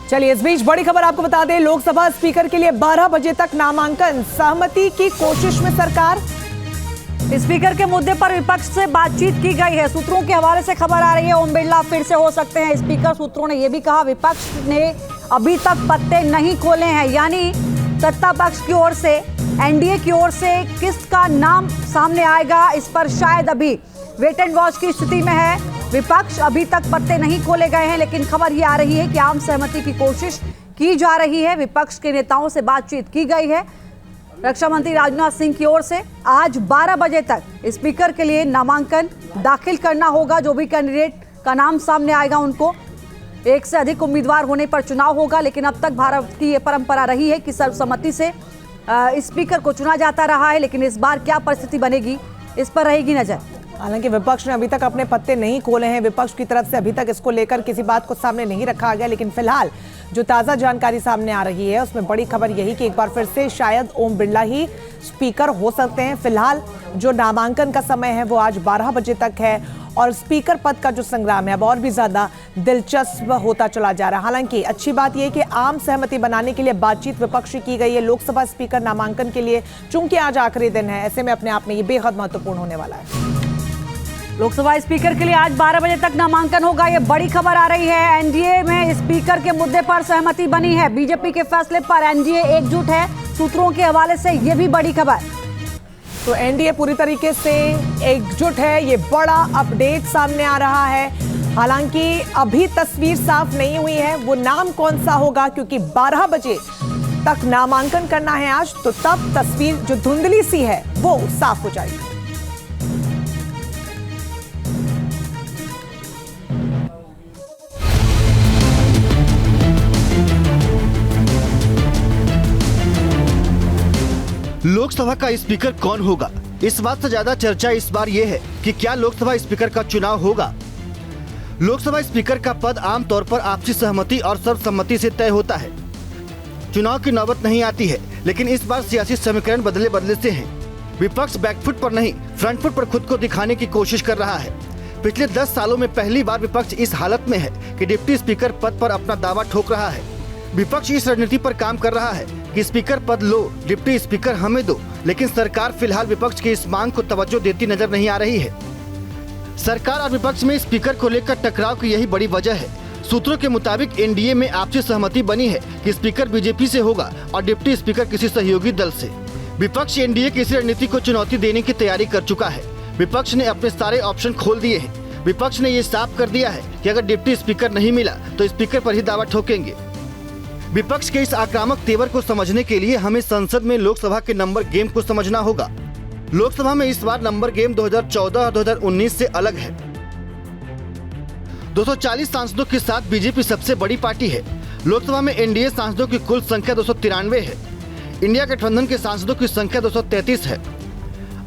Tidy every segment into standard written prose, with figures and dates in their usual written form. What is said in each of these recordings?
चलिए, इस बीच बड़ी खबर आपको बता दें, लोकसभा स्पीकर के लिए 12 बजे तक नामांकन, सहमति की कोशिश में सरकार। स्पीकर के मुद्दे पर विपक्ष से बातचीत की गई है। सूत्रों के हवाले से खबर आ रही है ओम बिरला फिर से हो सकते हैं स्पीकर। सूत्रों ने यह भी कहा विपक्ष ने अभी तक पत्ते नहीं खोले हैं, यानी सत्ता पक्ष की ओर से, एनडीए की ओर से किसका नाम सामने आएगा, इस पर शायद अभी वेट एंड वॉच की स्थिति में है। विपक्ष अभी तक पत्ते नहीं खोले गए हैं, लेकिन खबर ये आ रही है कि आम सहमति की कोशिश की जा रही है। विपक्ष के नेताओं से बातचीत की गई है। रक्षा मंत्री राजनाथ सिंह की ओर से आज 12 बजे तक स्पीकर के लिए नामांकन दाखिल करना होगा। जो भी कैंडिडेट का नाम सामने आएगा उनको, एक से अधिक उम्मीदवार होने पर चुनाव होगा। लेकिन अब तक भारत की ये परंपरा रही है कि सर्वसम्मति से स्पीकर को चुना जाता रहा है, लेकिन इस बार क्या परिस्थिति बनेगी, इस पर रहेगी नजर। हालांकि विपक्ष ने अभी तक अपने पत्ते नहीं खोले हैं। विपक्ष की तरफ से अभी तक इसको लेकर किसी बात को सामने नहीं रखा गया, लेकिन फिलहाल जो ताज़ा जानकारी सामने आ रही है उसमें बड़ी खबर यही कि एक बार फिर से शायद ओम बिरला ही स्पीकर हो सकते हैं। फिलहाल जो नामांकन का समय है वो आज 12 बजे तक है और स्पीकर पद का जो संग्राम है अब और भी ज्यादा दिलचस्प होता चला जा रहा है। हालांकि अच्छी बात यह कि आम सहमति बनाने के लिए बातचीत विपक्ष से की गई है। लोकसभा स्पीकर नामांकन के लिए चूंकि आज आखिरी दिन है, ऐसे में अपने आप में ये बेहद महत्वपूर्ण होने वाला है। लोकसभा स्पीकर के लिए आज 12 बजे तक नामांकन होगा, ये बड़ी खबर आ रही है। एनडीए में स्पीकर के मुद्दे पर सहमति बनी है। बीजेपी के फैसले पर एनडीए एकजुट है। सूत्रों के हवाले से ये भी बड़ी खबर। तो एनडीए पूरी तरीके से एकजुट है, ये बड़ा अपडेट सामने आ रहा है। हालांकि अभी तस्वीर साफ नहीं हुई है वो नाम कौन सा होगा, क्योंकि 12 बजे तक नामांकन करना है आज, तो तब तस्वीर जो धुंधली सी है वो साफ हो जाएगी। लोकसभा का स्पीकर कौन होगा, इस बात से ज्यादा चर्चा इस बार यह है कि क्या लोकसभा स्पीकर का चुनाव होगा। लोकसभा स्पीकर का पद आमतौर पर आपसी सहमति और सर्वसम्मति से तय होता है। चुनाव की नौबत नहीं आती है, लेकिन इस बार सियासी समीकरण बदले बदले से हैं। विपक्ष बैकफुट पर नहीं, फ्रंट फुट पर खुद को दिखाने की कोशिश कर रहा है। पिछले 10 सालों में पहली बार विपक्ष इस हालत में है कि डिप्टी स्पीकर पद पर अपना दावा ठोक रहा है। विपक्ष इस रणनीति पर काम कर रहा है कि स्पीकर पद लो, डिप्टी स्पीकर हमें दो, लेकिन सरकार फिलहाल विपक्ष की इस मांग को तवज्जो देती नजर नहीं आ रही है। सरकार और विपक्ष में स्पीकर को लेकर टकराव की यही बड़ी वजह है। सूत्रों के मुताबिक एनडीए में आपसी सहमति बनी है कि स्पीकर बीजेपी से होगा और डिप्टी स्पीकर किसी सहयोगी दल से। विपक्ष एनडीए की इस रणनीति को चुनौती देने की तैयारी कर चुका है। विपक्ष ने अपने सारे ऑप्शन खोल दिए हैं। विपक्ष ने ये साफ कर दिया है कि अगर डिप्टी स्पीकर नहीं मिला तो स्पीकर पर ही दावा ठोकेंगे। विपक्ष के इस आक्रामक तेवर को समझने के लिए हमें संसद में लोकसभा के नंबर गेम को समझना होगा। लोकसभा में इस बार नंबर गेम 2014 और 2019 से अलग है। 240 सांसदों के साथ बीजेपी सबसे बड़ी पार्टी है। लोकसभा में एनडीए सांसदों की कुल संख्या 293 है। इंडिया गठबंधन के सांसदों की संख्या 233 है।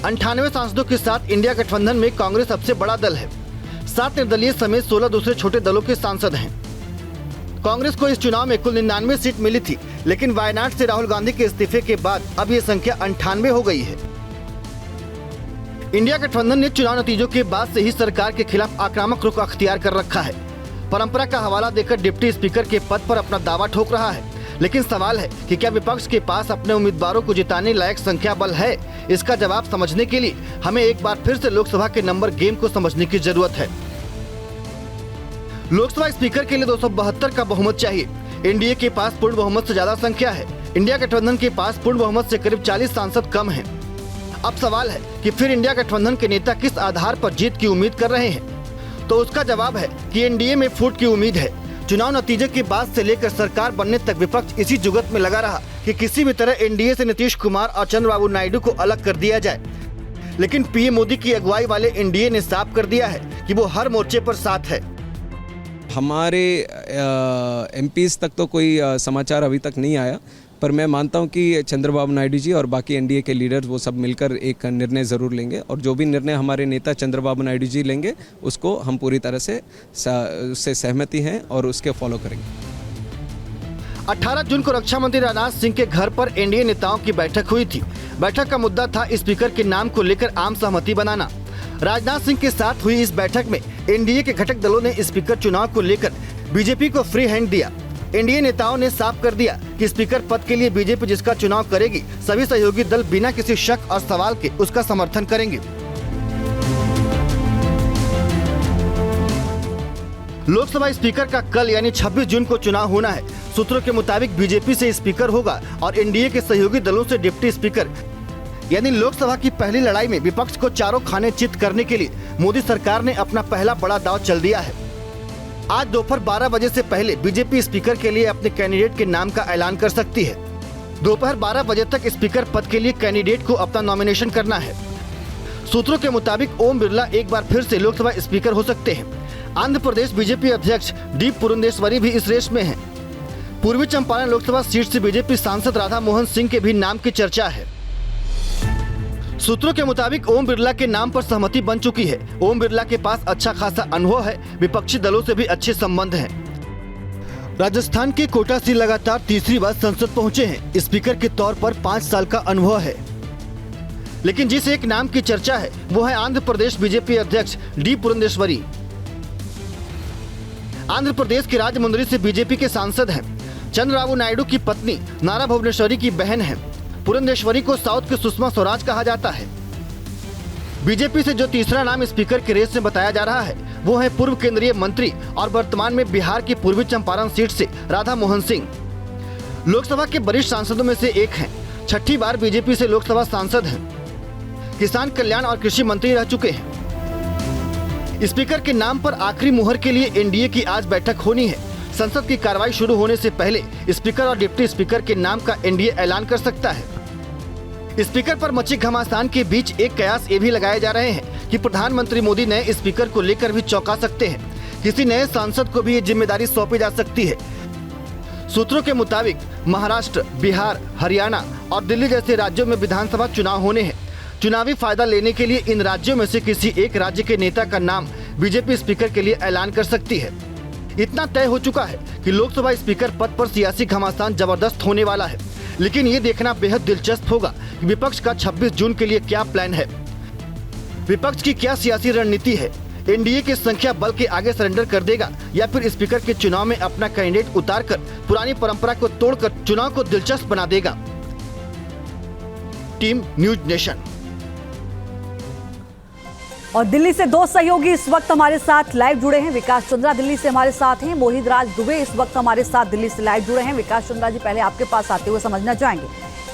98 सांसदों के साथ इंडिया गठबंधन में कांग्रेस सबसे बड़ा दल है। 7 निर्दलीय समेत 16 दूसरे छोटे दलों के सांसद हैं। कांग्रेस को इस चुनाव में कुल 99 सीट मिली थी, लेकिन वायनाड से राहुल गांधी के इस्तीफे के बाद अब ये संख्या 98 हो गई है। इंडिया गठबंधन ने चुनाव नतीजों के बाद से ही सरकार के खिलाफ आक्रामक रुख अख्तियार कर रखा है। परंपरा का हवाला देकर डिप्टी स्पीकर के पद पर अपना दावा ठोक रहा है। लेकिन सवाल है कि क्या विपक्ष के पास अपने उम्मीदवारों को जिताने लायक संख्या बल है। इसका जवाब समझने के लिए हमें एक बार फिर से लोकसभा के नंबर गेम को समझने की जरूरत है। लोकसभा स्पीकर के लिए 272 का बहुमत चाहिए। एनडीए के पास पूर्ण बहुमत से ज्यादा संख्या है। इंडिया गठबंधन के पास पूर्ण बहुमत से करीब 40 सांसद कम हैं। अब सवाल है कि फिर इंडिया गठबंधन के नेता किस आधार पर जीत की उम्मीद कर रहे हैं, तो उसका जवाब है कि एनडीए में फूट की उम्मीद है। चुनाव नतीजे के बाद से लेकर सरकार बनने तक विपक्ष इसी जुगत में लगा रहा कि किसी भी तरह एनडीए से नीतीश कुमार और चंद्रबाबू नायडू को अलग कर दिया जाए। लेकिन पीएम मोदी की अगुवाई वाले एनडीए ने साफ कर दिया है कि वो हर मोर्चे पर साथ है। हमारे एमपीज तक तो कोई समाचार अभी तक नहीं आया, पर मैं मानता हूं कि चंद्रबाबु नायडू जी और बाकी एनडीए के लीडर्स वो सब मिलकर एक निर्णय ज़रूर लेंगे और जो भी निर्णय हमारे नेता चंद्रबाबु नायडू जी लेंगे उसको हम पूरी तरह से उससे सहमति हैं और उसके फॉलो करेंगे। 18 जून को रक्षा मंत्री राजनाथ सिंह के घर पर एनडीए नेताओं की बैठक हुई थी। बैठक का मुद्दा था स्पीकर के नाम को लेकर आम सहमति बनाना। राजनाथ सिंह के साथ हुई इस बैठक में एनडीए के घटक दलों ने स्पीकर चुनाव को लेकर बीजेपी को फ्री हैंड दिया। एनडीए नेताओं ने साफ कर दिया कि स्पीकर पद के लिए बीजेपी जिसका चुनाव करेगी, सभी सहयोगी दल बिना किसी शक और सवाल के उसका समर्थन करेंगे। लोकसभा स्पीकर का कल यानी 26 जून को चुनाव होना है। सूत्रों के मुताबिक बीजेपी से स्पीकर होगा और एनडीए के सहयोगी दलों से डिप्टी स्पीकर। यानी लोकसभा की पहली लड़ाई में विपक्ष को चारों खाने चित करने के लिए मोदी सरकार ने अपना पहला बड़ा दांव चल दिया है। आज दोपहर 12 बजे से पहले बीजेपी स्पीकर के लिए अपने कैंडिडेट के नाम का ऐलान कर सकती है। दोपहर 12 बजे तक स्पीकर पद के लिए कैंडिडेट को अपना नॉमिनेशन करना है। सूत्रों के मुताबिक ओम बिरला एक बार फिर से लोकसभा स्पीकर हो सकते हैं। आंध्र प्रदेश बीजेपी अध्यक्ष डी पुरंदेश्वरी भी इस रेस में हैं। पूर्वी चंपारण लोकसभा सीट से बीजेपी सांसद राधा मोहन सिंह के भी नाम की चर्चा है। सूत्रों के मुताबिक ओम बिरला के नाम पर सहमति बन चुकी है। ओम बिरला के पास अच्छा खासा अनुभव है, विपक्षी दलों से भी अच्छे संबंध हैं। राजस्थान के कोटा से लगातार तीसरी बार संसद पहुंचे हैं। स्पीकर के तौर पर 5 साल का अनुभव है। लेकिन जिस एक नाम की चर्चा है वो है आंध्र प्रदेश बीजेपी अध्यक्ष डी पुरंदेश्वरी। आंध्र प्रदेश के राजमुंद्री से बीजेपी के सांसद हैं। चंद्रबाबू नायडू की पत्नी नारा भुवनेश्वरी की बहन है। पुरंदेश्वरी को साउथ की सुषमा स्वराज कहा जाता है। बीजेपी से जो तीसरा नाम स्पीकर के रेस में बताया जा रहा है वो है पूर्व केंद्रीय मंत्री और वर्तमान में बिहार की पूर्वी चंपारण सीट से राधा मोहन सिंह। लोकसभा के वरिष्ठ सांसदों में से एक हैं। 6ठी बार बीजेपी से लोकसभा सांसद हैं। किसान कल्याण और कृषि मंत्री रह चुके हैं। स्पीकर के नाम पर आखिरी मुहर के लिए एनडीए की आज बैठक होनी है। संसद की कार्रवाई शुरू होने से पहले स्पीकर और डिप्टी स्पीकर के नाम का एनडीए ऐलान कर सकता है। स्पीकर पर मची घमासान के बीच एक कयास ये भी लगाए जा रहे हैं कि प्रधानमंत्री मोदी नए स्पीकर को लेकर भी चौंका सकते हैं। किसी नए सांसद को भी ये जिम्मेदारी सौंपी जा सकती है। सूत्रों के मुताबिक महाराष्ट्र, बिहार, हरियाणा और दिल्ली जैसे राज्यों में विधानसभा चुनाव होने हैं। चुनावी फायदा लेने के लिए इन राज्यों में से किसी एक राज्य के नेता का नाम बीजेपी स्पीकर के लिए ऐलान कर सकती है। इतना तय हो चुका है कि लोकसभा स्पीकर पद पर सियासी घमासान जबरदस्त होने वाला है। लेकिन ये देखना बेहद दिलचस्प होगा कि विपक्ष का 26 जून के लिए क्या प्लान है। विपक्ष की क्या सियासी रणनीति है। एनडीए के संख्या बल के आगे सरेंडर कर देगा या फिर स्पीकर के चुनाव में अपना कैंडिडेट उतारकर पुरानी परंपरा को तोड़कर चुनाव को दिलचस्प बना देगा। Team news nation. और दिल्ली से दो सहयोगी इस वक्त हमारे साथ लाइव जुड़े हैं। विकास चंद्रा दिल्ली से हमारे साथ हैं। मोहित राज दुबे इस वक्त हमारे साथ दिल्ली से लाइव जुड़े हैं। विकास चंद्रा जी, पहले आपके पास आते हुए समझना चाहेंगे,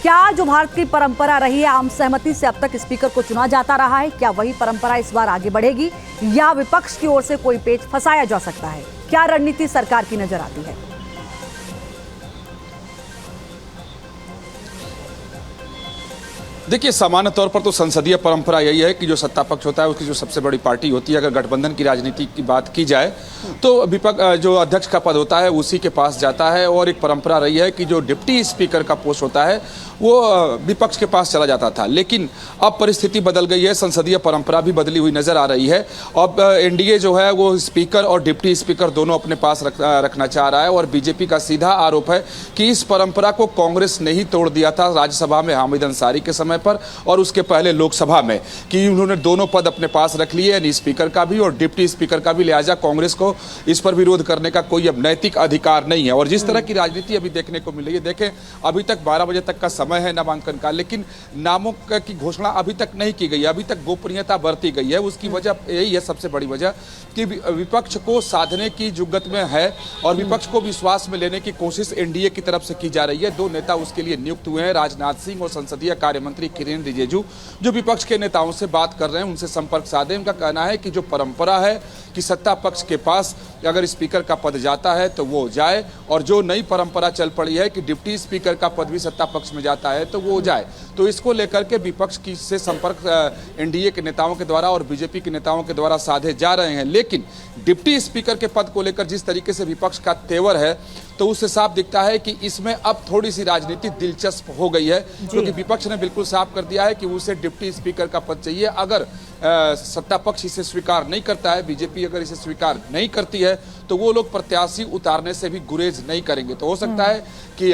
क्या जो भारत की परंपरा रही है, आम सहमति से अब तक स्पीकर को चुना जाता रहा है, क्या वही परंपरा इस बार आगे बढ़ेगी या विपक्ष की ओर से कोई पेच फंसाया जा सकता है? क्या रणनीति सरकार की नजर आती है? देखिए, सामान्य तौर पर तो संसदीय परंपरा यही है कि जो सत्ता पक्ष होता है उसकी जो सबसे बड़ी पार्टी होती है, अगर गठबंधन की राजनीति की बात की जाए तो विपक्ष जो अध्यक्ष का पद होता है उसी के पास जाता है। और एक परंपरा रही है कि जो डिप्टी स्पीकर का पोस्ट होता है वो विपक्ष के पास चला जाता था। लेकिन अब परिस्थिति बदल गई है, संसदीय परंपरा भी बदली हुई नजर आ रही है। अब एनडीए जो है वो स्पीकर और डिप्टी स्पीकर दोनों अपने पास रखना चाह रहा है। और बीजेपी का सीधा आरोप है कि इस परंपरा को कांग्रेस ने ही तोड़ दिया था राज्यसभा में हामिद अंसारी के समय पर और उसके पहले लोकसभा में, कि उन्होंने दोनों पद अपने पास रख लिए, यानी स्पीकर का भी और डिप्टी स्पीकर का भी। लिहाजा कांग्रेस को इस पर विरोध करने का कोई अब नैतिक अधिकार नहीं है। और जिस तरह की राजनीति अभी देखने को मिल रही है, देखें अभी तक 12 बजे तक का समय है नामांकन का, लेकिन नामों की घोषणा अभी तक नहीं की गई है। अभी तक गोपनीयता बरती गई है। उसकी वजह यही है, सबसे बड़ी वजह कि विपक्ष को साधने की जुगत में है और विपक्ष को विश्वास में लेने की कोशिश एनडीए की तरफ से की जा रही है। 2 नेता उसके लिए नियुक्त हुए हैं, राजनाथ सिंह और संसदीय कार्य मंत्री किरेन रिजिजू, जो विपक्ष के नेताओं से बात कर रहे हैं, उनसे संपर्क साधे। उनका कहना है कि जो परंपरा है कि सत्ता पक्ष के पास अगर स्पीकर का पद जाता है तो वो जाए, और जो नई परंपरा चल पड़ी है कि डिप्टी स्पीकर का पद भी सत्ता पक्ष में जाता है तो वो जाए। तो इसको लेकर के विपक्ष की से संपर्क एनडीए के नेताओं के द्वारा और बीजेपी के नेताओं के द्वारा साधे जा रहे हैं। लेकिन डिप्टी स्पीकर के पद को लेकर जिस तरीके से विपक्ष का तेवर है, तो उससे साफ दिखता है कि इसमें अब थोड़ी सी राजनीति दिलचस्प हो गई है, क्योंकि विपक्ष ने बिल्कुल साफ कर दिया है कि उसे डिप्टी स्पीकर का पद चाहिए। अगर सत्ता पक्ष इसे स्वीकार नहीं करता है, बीजेपी अगर इसे स्वीकार नहीं करती है, तो वो लोग प्रत्याशी उतारने से भी गुरेज नहीं करेंगे। तो हो सकता है कि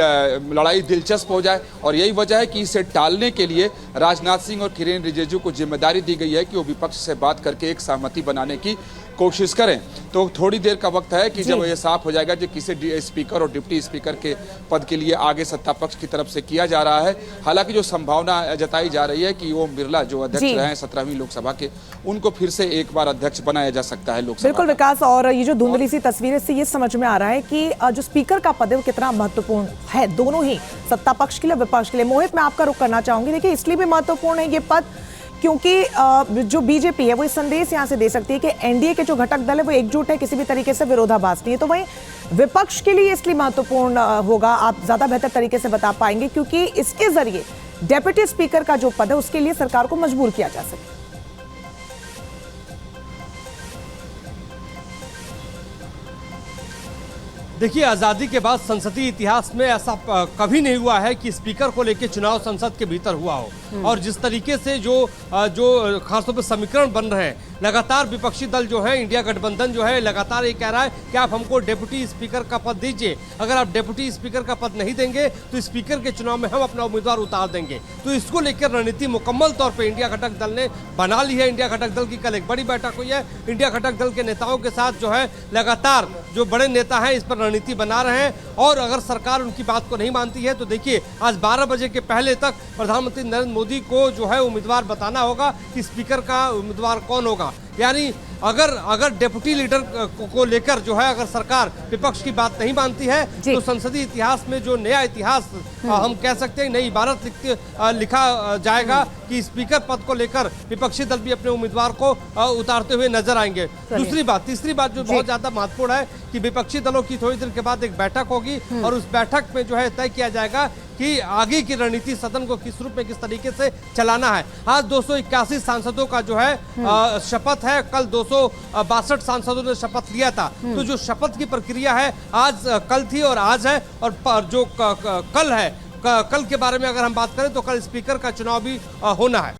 लड़ाई दिलचस्प हो जाए। और यही वजह है कि इसे टालने के लिए राजनाथ सिंह और किरेन रिजिजू को जिम्मेदारी दी गई है कि वो विपक्ष से बात करके एक सहमति बनाने की कोशिश करें तो थोड़ी देर का वक्त है कि जब ये साफ हो जाएगा कि किसी स्पीकर और डिप्टी स्पीकर के पद के लिए आगे सत्ता पक्ष की तरफ से किया जा रहा है। हालांकि जो संभावना जताई जा रही है कि ओम बिरला जो अध्यक्ष रहे हैं 17वीं लोकसभा के, उनको फिर से एक बार अध्यक्ष बनाया जा सकता है लोकसभा। बिल्कुल विकास, और ये जो धुंधली सी तस्वीरें से ये समझ में आ रहा है कि जो स्पीकर का पद है वो कितना महत्वपूर्ण है, दोनों ही सत्ता पक्ष के लिए विपक्ष के लिए। मोहित, मैं आपका रुख करना चाहूंगी। देखिए, इसलिए भी महत्वपूर्ण है ये पद क्योंकि जो बीजेपी है वो इस संदेश यहां से दे सकती है कि एनडीए के जो घटक दल है वो एकजुट है, किसी भी तरीके से विरोधाभास नहीं है। तो वहीं विपक्ष के लिए इसलिए महत्वपूर्ण होगा, आप ज्यादा बेहतर तरीके से बता पाएंगे, क्योंकि इसके जरिए डेप्यूटी स्पीकर का जो पद है उसके लिए सरकार को मजबूर किया जा सके। देखिए, आज़ादी के बाद संसदीय इतिहास में ऐसा कभी नहीं हुआ है कि स्पीकर को लेकर चुनाव संसद के भीतर हुआ हो। और जिस तरीके से जो खासतौर पर समीकरण बन रहे हैं, लगातार विपक्षी दल जो है, इंडिया गठबंधन जो है, लगातार ये कह रहा है कि आप हमको डेप्यूटी स्पीकर का पद दीजिए। अगर आप डेप्यूटी स्पीकर का पद नहीं देंगे तो स्पीकर के चुनाव में हम अपना उम्मीदवार उतार देंगे। तो इसको लेकर रणनीति मुकम्मल तौर पर इंडिया घटक दल ने बना ली है। इंडिया घटक दल की कल एक बड़ी बैठक हुई है। इंडिया घटक दल के नेताओं के साथ जो है लगातार जो बड़े नेता हैं इस पर रणनीति बना रहे हैं। और अगर सरकार उनकी बात को नहीं मानती है तो देखिए, आज 12 बजे के पहले तक प्रधानमंत्री नरेंद्र मोदी को जो है उम्मीदवार बताना होगा कि स्पीकर का उम्मीदवार कौन होगा। यानी अगर डेप्यूटी लीडर को लेकर जो है अगर सरकार विपक्ष की बात नहीं मानती है तो संसदीय इतिहास में जो नया इतिहास हम कह सकते हैं, नई इबारत लिखा जाएगा कि स्पीकर पद को लेकर विपक्षी दल भी अपने उम्मीदवार को उतारते हुए नजर आएंगे। तीसरी बात जो बहुत ज्यादा महत्वपूर्ण है कि विपक्षी दलों की थोड़ी देर के बाद एक बैठक होगी और उस बैठक में जो है तय किया जाएगा कि आगे की रणनीति सदन को किस रूप में किस तरीके से चलाना है। आज 281 सांसदों का जो है शपथ है, कल 262 सांसदों ने शपथ लिया था। तो जो शपथ की प्रक्रिया है आज कल थी और आज है, और जो कल है, कल के बारे में अगर हम बात करें तो कल स्पीकर का चुनाव भी होना है।